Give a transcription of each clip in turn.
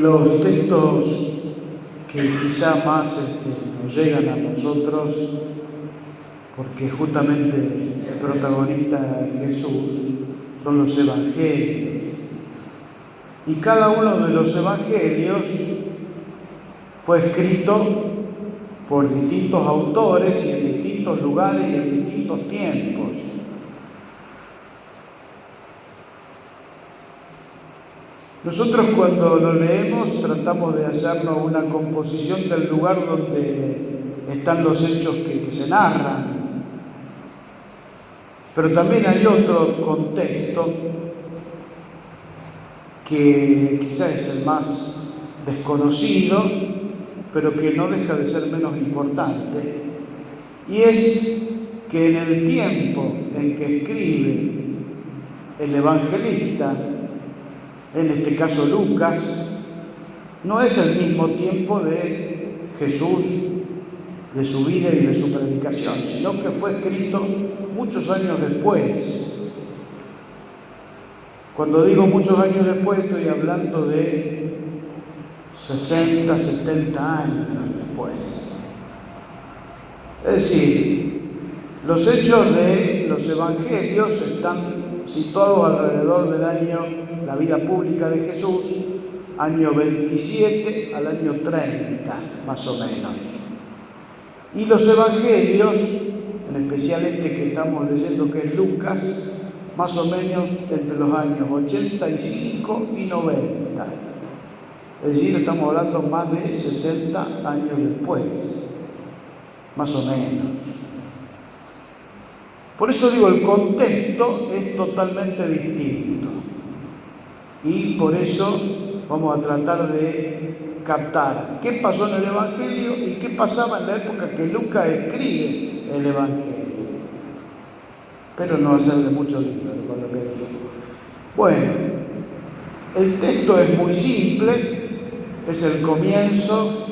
Los textos que quizá más nos llegan a nosotros, porque justamente el protagonista es Jesús, son los evangelios. Y cada uno de los evangelios fue escrito por distintos autores y en distintos lugares y en distintos tiempos. Nosotros cuando lo leemos tratamos de hacernos una composición del lugar donde están los hechos que se narran. Pero también hay otro contexto que quizás es el más desconocido, pero que no deja de ser menos importante, y es que en el tiempo en que escribe el evangelista, en este caso Lucas, no es el mismo tiempo de Jesús, de su vida y de su predicación, sino que fue escrito muchos años después. Cuando digo muchos años después, estoy hablando de 60, 70 años después. Es decir, los hechos de los evangelios están situados alrededor del año, la vida pública de Jesús, año 27 al año 30, más o menos. Y los evangelios, en especial este que estamos leyendo, que es Lucas, más o menos entre los años 85 y 90. Es decir, estamos hablando más de 60 años después, más o menos. Por eso digo, el contexto es totalmente distinto. Y por eso vamos a tratar de captar qué pasó en el Evangelio y qué pasaba en la época que Lucas escribe el Evangelio. Pero no va a ser de mucho libro con lo que digo. Bueno, el texto es muy simple, es el comienzo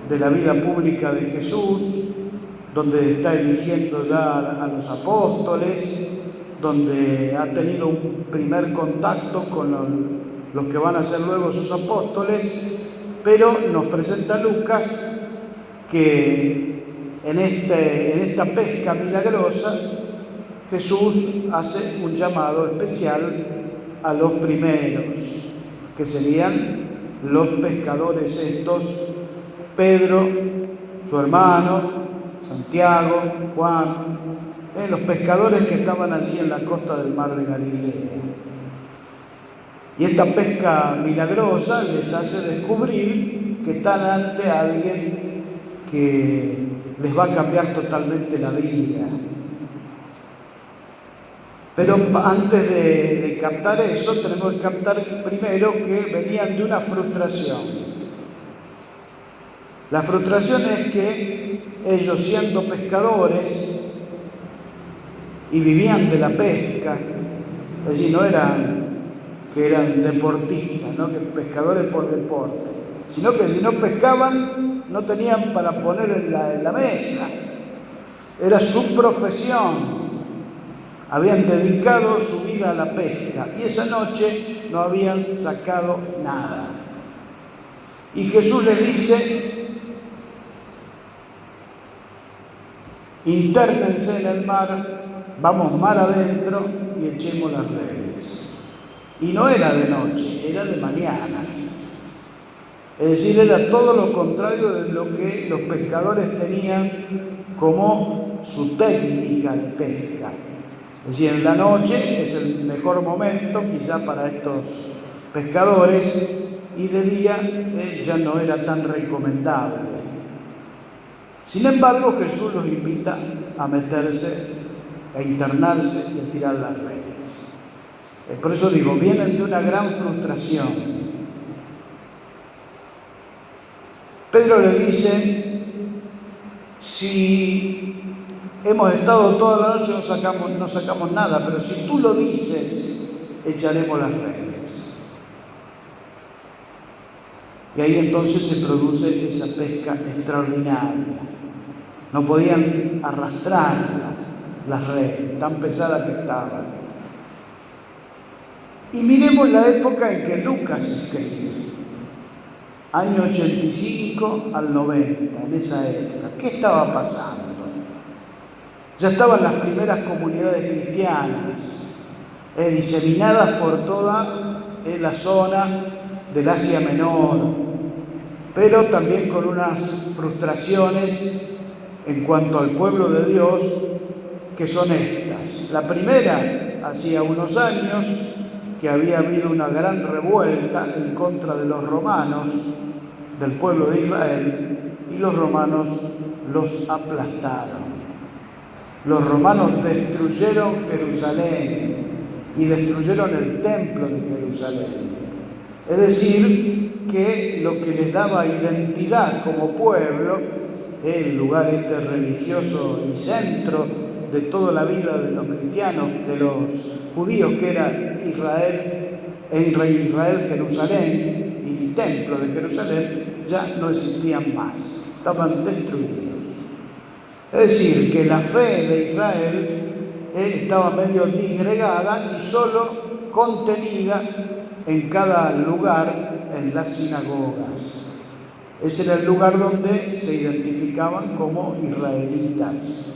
de la vida pública de Jesús, donde está eligiendo ya a los apóstoles, donde ha tenido un primer contacto con los que van a ser luego sus apóstoles, pero nos presenta Lucas que en esta pesca milagrosa Jesús hace un llamado especial a los primeros, que serían los pescadores estos, Pedro, su hermano, Santiago, Juan, los pescadores que estaban allí en la costa del mar de Galilea. Y esta pesca milagrosa les hace descubrir que están ante alguien que les va a cambiar totalmente la vida. Pero antes de captar eso, tenemos que captar primero que venían de una frustración. La frustración es que ellos, siendo pescadores y vivían de la pesca, es decir, no eran que eran deportistas, ¿no? Que pescadores por deporte, sino que si no pescaban no tenían para poner en la mesa, era su profesión. Habían dedicado su vida a la pesca y esa noche no habían sacado nada. Y Jesús les dice: intérnense en el mar, vamos mar adentro y echemos las redes. Y no era de noche, era de mañana. Es decir, era todo lo contrario de lo que los pescadores tenían como su técnica de pesca. Es decir, en la noche es el mejor momento quizá para estos pescadores y de día ya no era tan recomendable. Sin embargo, Jesús los invita a meterse, a internarse y a tirar las redes. Por eso digo, vienen de una gran frustración. Pedro le dice: si hemos estado toda la noche, no sacamos nada, pero si tú lo dices, echaremos las redes. Y ahí entonces se produce esa pesca extraordinaria. No podían arrastrar las redes, tan pesadas que estaban. Y miremos la época en que Lucas escribe. año 85 al 90, en esa época. ¿Qué estaba pasando? Ya estaban las primeras comunidades cristianas, diseminadas por toda la zona del Asia Menor, pero también con unas frustraciones en cuanto al pueblo de Dios, que son estas. La primera, hacía unos años, que había habido una gran revuelta en contra de los romanos, del pueblo de Israel, y los romanos los aplastaron. Los romanos destruyeron Jerusalén y destruyeron el templo de Jerusalén. Es decir, que lo que les daba identidad como pueblo, el lugar religioso y centro de toda la vida de los cristianos, de los judíos, que era Israel, Jerusalén y el templo de Jerusalén, ya no existían más, estaban destruidos. Es decir, que la fe de Israel estaba medio disgregada y solo contenida en cada lugar en las sinagogas. Ese era el lugar donde se identificaban como israelitas.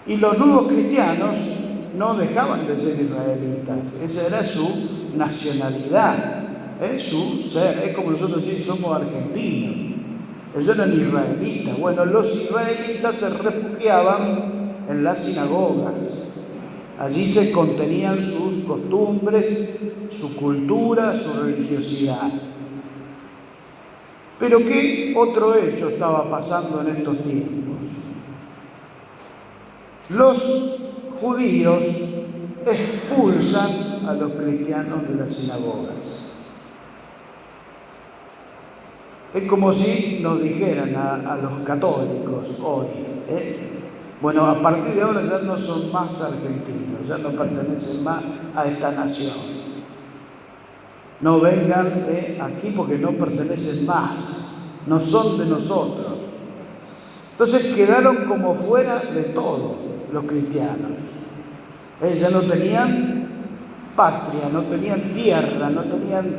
Y los nuevos cristianos no dejaban de ser israelitas, esa era su nacionalidad, su ser. Es como nosotros decimos, somos argentinos. Ellos eran israelitas. Bueno, los israelitas se refugiaban en las sinagogas. Allí se contenían sus costumbres, su cultura, su religiosidad. Pero ¿qué otro hecho estaba pasando en estos tiempos? Los judíos expulsan a los cristianos de las sinagogas. Es como si nos dijeran a los católicos hoy, bueno, a partir de ahora ya no son más argentinos, ya no pertenecen más a esta nación. No vengan aquí porque no pertenecen más, no son de nosotros. Entonces quedaron como fuera de todo los cristianos. Ya no tenían patria, no tenían tierra, no tenían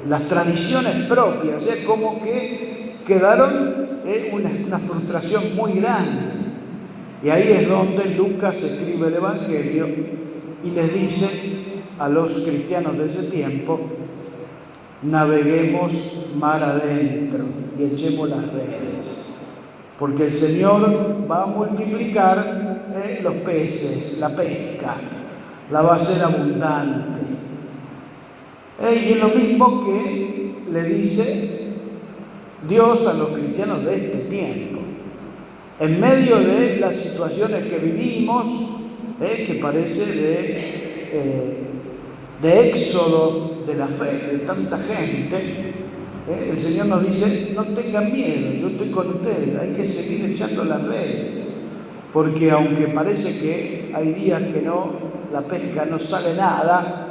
las tradiciones propias, como que quedaron una frustración muy grande. Y ahí es donde Lucas escribe el Evangelio y les dice a los cristianos de ese tiempo: naveguemos mar adentro y echemos las redes, porque el Señor va a multiplicar los peces, la pesca, la va a hacer abundante. Y es lo mismo que le dice Dios a los cristianos de este tiempo. En medio de las situaciones que vivimos, que parece de éxodo de la fe de tanta gente, el Señor nos dice: no tengan miedo, yo estoy con ustedes, hay que seguir echando las redes, porque aunque parece que hay días que la pesca no sale nada,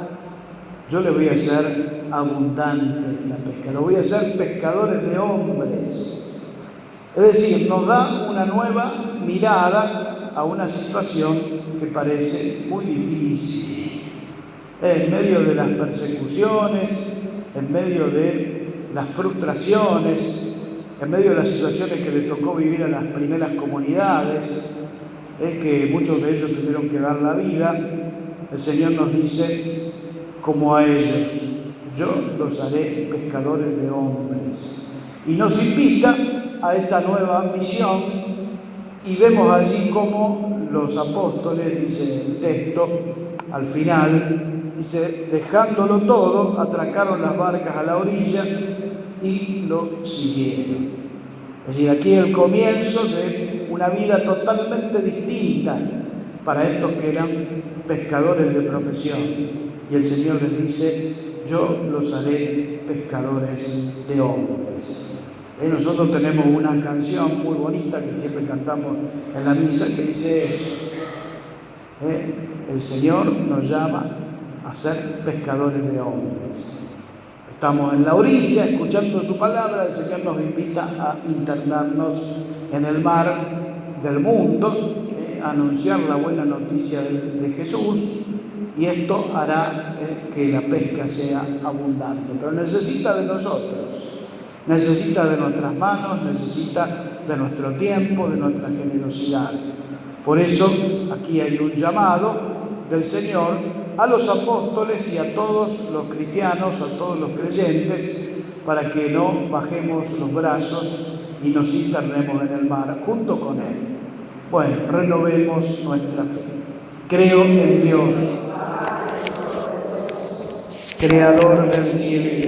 yo le voy a hacer abundante la pesca, lo voy a hacer pescadores de hombres. Es decir, nos da una nueva mirada a una situación que parece muy difícil. En medio de las persecuciones, en medio de las frustraciones, en medio de las situaciones que le tocó vivir a las primeras comunidades, que muchos de ellos tuvieron que dar la vida, el Señor nos dice, como a ellos: yo los haré pescadores de hombres. Y nos invita a esta nueva misión, y vemos allí cómo los apóstoles, dice el texto, al final, dice: dejándolo todo, atracaron las barcas a la orilla y lo siguieron. Es decir, aquí el comienzo de una vida totalmente distinta para estos que eran pescadores de profesión. Y el Señor les dice: yo los haré pescadores de hombres. Nosotros tenemos una canción muy bonita que siempre cantamos en la misa que dice eso. El Señor nos llama a ser pescadores de hombres. Estamos en la orilla escuchando su palabra, el Señor nos invita a internarnos en el mar del mundo, a anunciar la buena noticia de Jesús, y esto hará que la pesca sea abundante. Pero necesita de nosotros, necesita de nuestras manos, necesita de nuestro tiempo, de nuestra generosidad. Por eso aquí hay un llamado del Señor a los apóstoles y a todos los cristianos, a todos los creyentes, para que no bajemos los brazos y nos internemos en el mar junto con Él. Bueno, renovemos nuestra fe. Creo en Dios, creador del cielo y